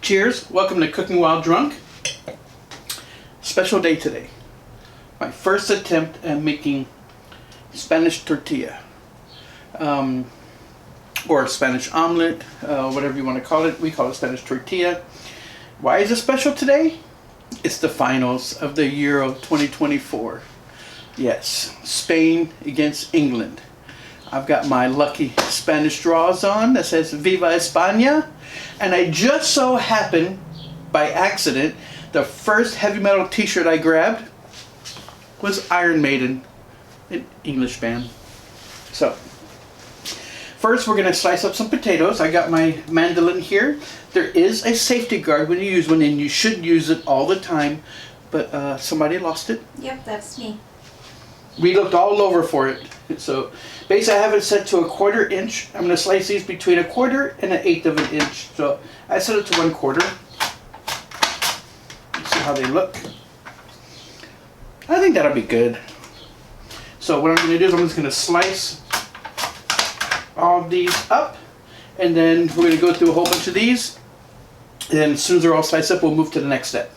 Cheers, welcome to Cooking While Drunk. Special day today. My first attempt at making Spanish tortilla. Or Spanish omelet, whatever you want to call it. We call it Spanish tortilla. Why is it special today? It's the finals of the Euro 2024. Yes, Spain against England. I've got my lucky Spanish drawers on that says Viva España. And I just so happened, by accident, the first heavy metal t-shirt I grabbed was Iron Maiden, an English band. So, first we're going to slice up some potatoes. I got my mandolin here. There is a safety guard when you use one, and you should use it all the time. But somebody lost it. Yep, that's me. We looked all over for it. So basically I have it set to 1/4 inch. I'm going to slice these between 1/4 and 1/8 of an inch. So I set it to 1/4. See how they look. I think that'll be good. So what I'm going to do is I'm just going to slice all of these up. And then we're going to go through a whole bunch of these. And as soon as they're all sliced up, we'll move to the next step.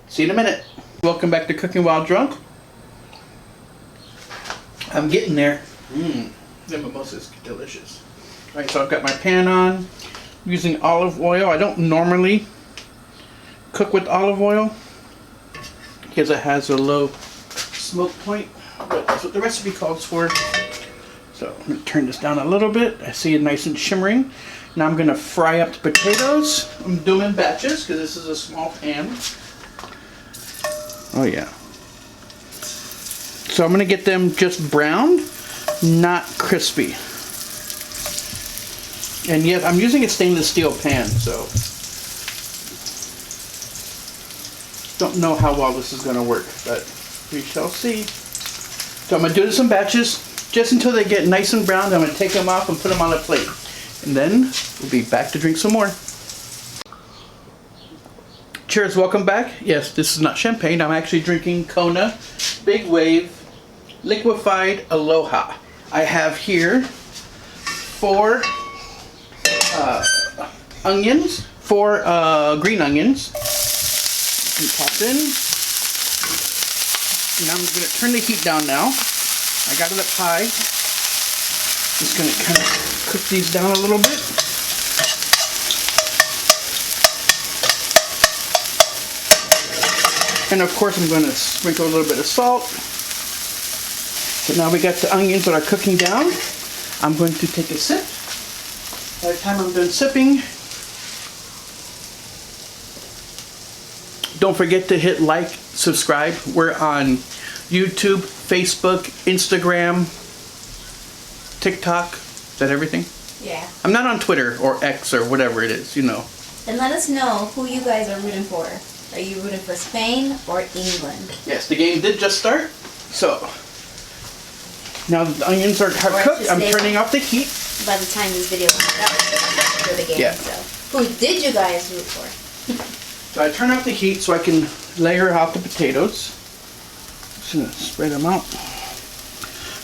See you in a minute. Welcome back to Cooking While Drunk. I'm getting there. The mimosa is delicious. Alright, so I've got my pan on. I'm using olive oil. I don't normally cook with olive oil because it has a low smoke point, but that's what the recipe calls for. So I'm going to turn this down a little bit. I see it nice and shimmering. Now I'm going to fry up the potatoes. I'm doing them in batches because this is a small pan. Oh yeah. So I'm going to get them just browned, not crispy. And yet I'm using a stainless steel pan, so don't know how well this is going to work, but we shall see. So I'm going to do this in batches, just until they get nice and brown. I'm going to take them off and put them on a plate. And then we'll be back to drink some more. Cheers, welcome back. Yes, this is not champagne. I'm actually drinking Kona Big Wave Liquefied Aloha. I have here 4 onions, 4 green onions. Pop in. Now I'm going to turn the heat down now. I got it up high. Just going to kind of cook these down a little bit. And of course I'm going to sprinkle a little bit of salt. So now we got the onions that are cooking down. I'm going to take a sip. By the time I'm done sipping, don't forget to hit like, subscribe. We're on YouTube, Facebook, Instagram, TikTok. Is that everything? Yeah. I'm not on Twitter or X or whatever it is, you know. And let us know who you guys are rooting for. Are you rooting for Spain or England? Yes, the game did just start. So, now that the onions are cooked, I'm turning off the heat. By the time this video comes out, for the game. Yeah. So, who did you guys root for? So I turn off the heat so I can layer out the potatoes. Just gonna spread them out.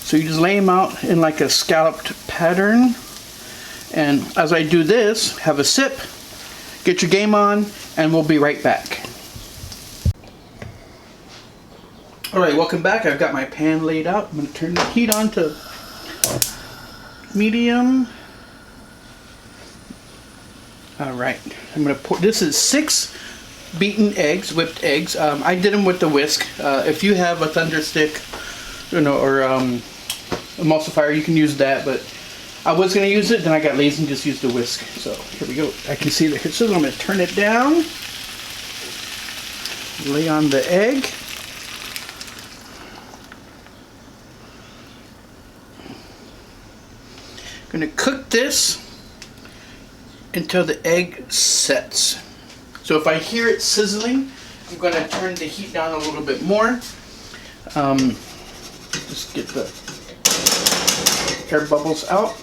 So you just lay them out in like a scalloped pattern. And as I do this, have a sip, get your game on, and we'll be right back. Alright, welcome back. I've got my pan laid out. I'm going to turn the heat on to medium. Alright, I'm going to pour, this is 6 beaten eggs, whipped eggs. I did them with the whisk. If you have a thunder stick, you know, or emulsifier, you can use that, but I was going to use it, then I got lazy and just used the whisk. So here we go. I can see the sizzle. I'm going to turn it down. Lay on the egg. I'm going to cook this until the egg sets. So if I hear it sizzling, I'm going to turn the heat down a little bit more. Just get the air bubbles out.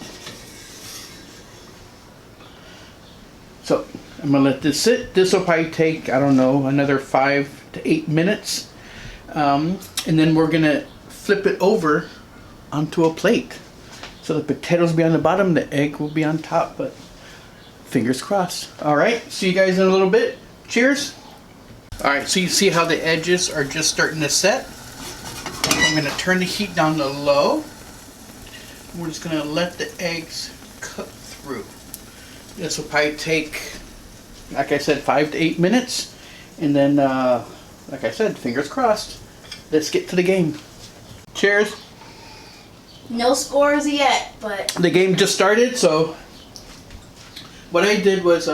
So I'm going to let this sit. This will probably take, I don't know, another 5 to 8 minutes. And then we're going to flip it over onto a plate. So the potatoes will be on the bottom, the egg will be on top. But Fingers crossed. All right, see you guys in a little bit. Cheers. All right, so you see how the edges are just starting to set. I'm gonna turn the heat down to low. We're just gonna let the eggs cook through. This will probably take, like I said, 5 to 8 minutes. And then, like I said, fingers crossed. Let's get to the game. Cheers. No scores yet, but The game just started, so what I did was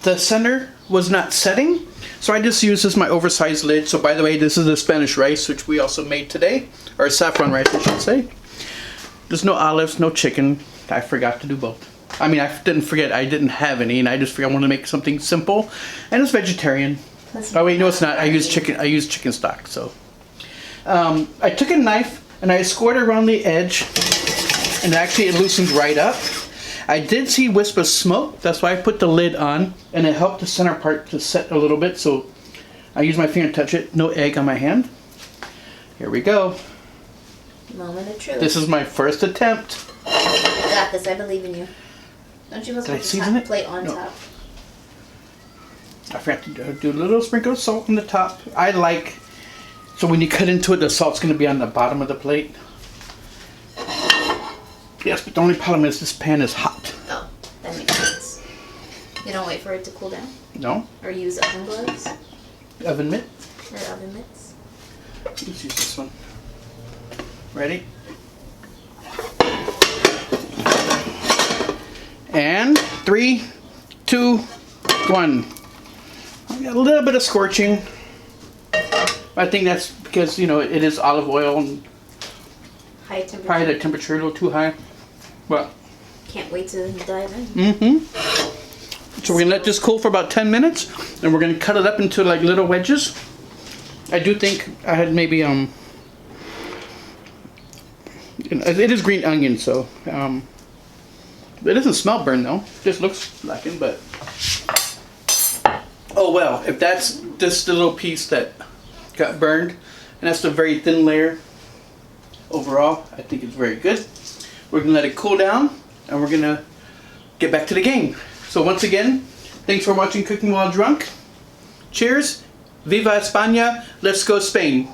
the center was not setting, so I just used this my oversized lid. So by the way, this is the Spanish rice, which we also made today, or saffron rice I should say. There's no olives, no chicken. I forgot to do both. I mean, I didn't forget, I didn't have any, and I just figured I wanted to make something simple, and it's vegetarian. Oh wait, no it's not. I use chicken stock. So I took a knife and I scored around the edge, and actually it loosened right up. I did see wisp of smoke, that's why I put the lid on, and it helped the center part to set a little bit, so I use my finger to touch it. No egg on my hand. Here we go. moment of truth. This is my first attempt. You got this, I believe in you. Don't you put the top plate on top? I forgot to do a little sprinkle of salt on the top. I like, so when you cut into it, the salt's going to be on the bottom of the plate. Yes, but the only problem is this pan is hot. Oh, that makes sense. You don't wait for it to cool down? No. Or use oven gloves? Oven mitt. Or oven mitts? Let's use this one. Ready? And 3, 2, 1. I got a little bit of scorching. I think that's because, you know, it is olive oil and High temperature. probably the temperature a little too high. But can't wait to dive in. So we're gonna let this cool for about 10 minutes, and we're gonna cut it up into like little wedges. I do think I had maybe you know, it is green onion, so it doesn't smell burned though. It just looks blackened, but oh well. If that's just the little piece that got burned, and that's the very thin layer. Overall, I think it's very good. We're gonna let it cool down, and we're gonna get back to the game. So once again, thanks for watching Cooking While Drunk. Cheers. Viva España. Let's go Spain.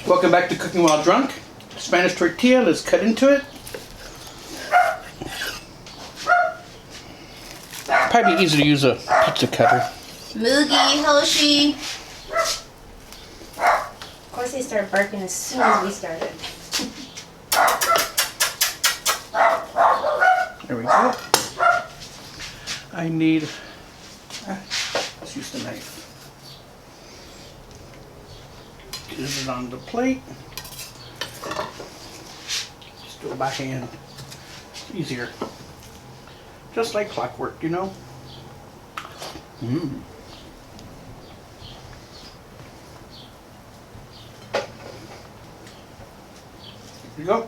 Welcome back to Cooking While Drunk. Spanish tortilla, let's cut into it. Probably be easier to use a pizza cutter. Moogie, Hoshi. Of course they started barking as soon as we started. There we go. I need, let's use the knife. This is on the plate. Just do it by hand. Easier. Just like clockwork, you know? Here we go.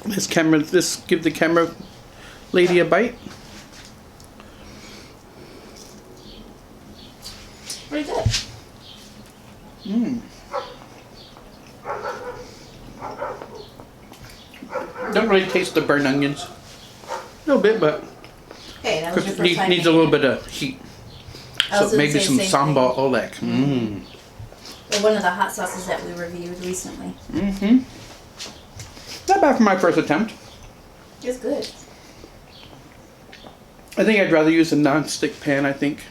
Let's give the camera lady a bite. Pretty good. Don't really taste the burnt onions. A little bit, but Hey, that was your because first time needs a little bit of heat. I was So gonna maybe say some the same sambal thing. oleg. Or one of the hot sauces that we reviewed recently. Not bad for my first attempt. It's good. I think I'd rather use a non-stick pan, I think.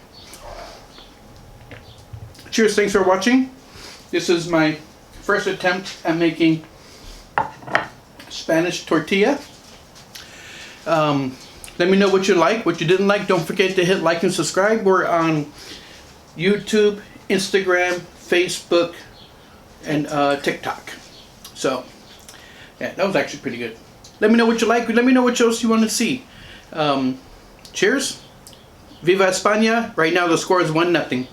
Cheers, thanks for watching. This is my first attempt at making Spanish tortilla. Let me know what you like, what you didn't like. Don't forget to hit like and subscribe. We're on YouTube, Instagram, Facebook, and TikTok. So, yeah, that was actually pretty good. Let me know what you like. Let me know what else you want to see. Cheers. Viva España. Right now the score is 1-0.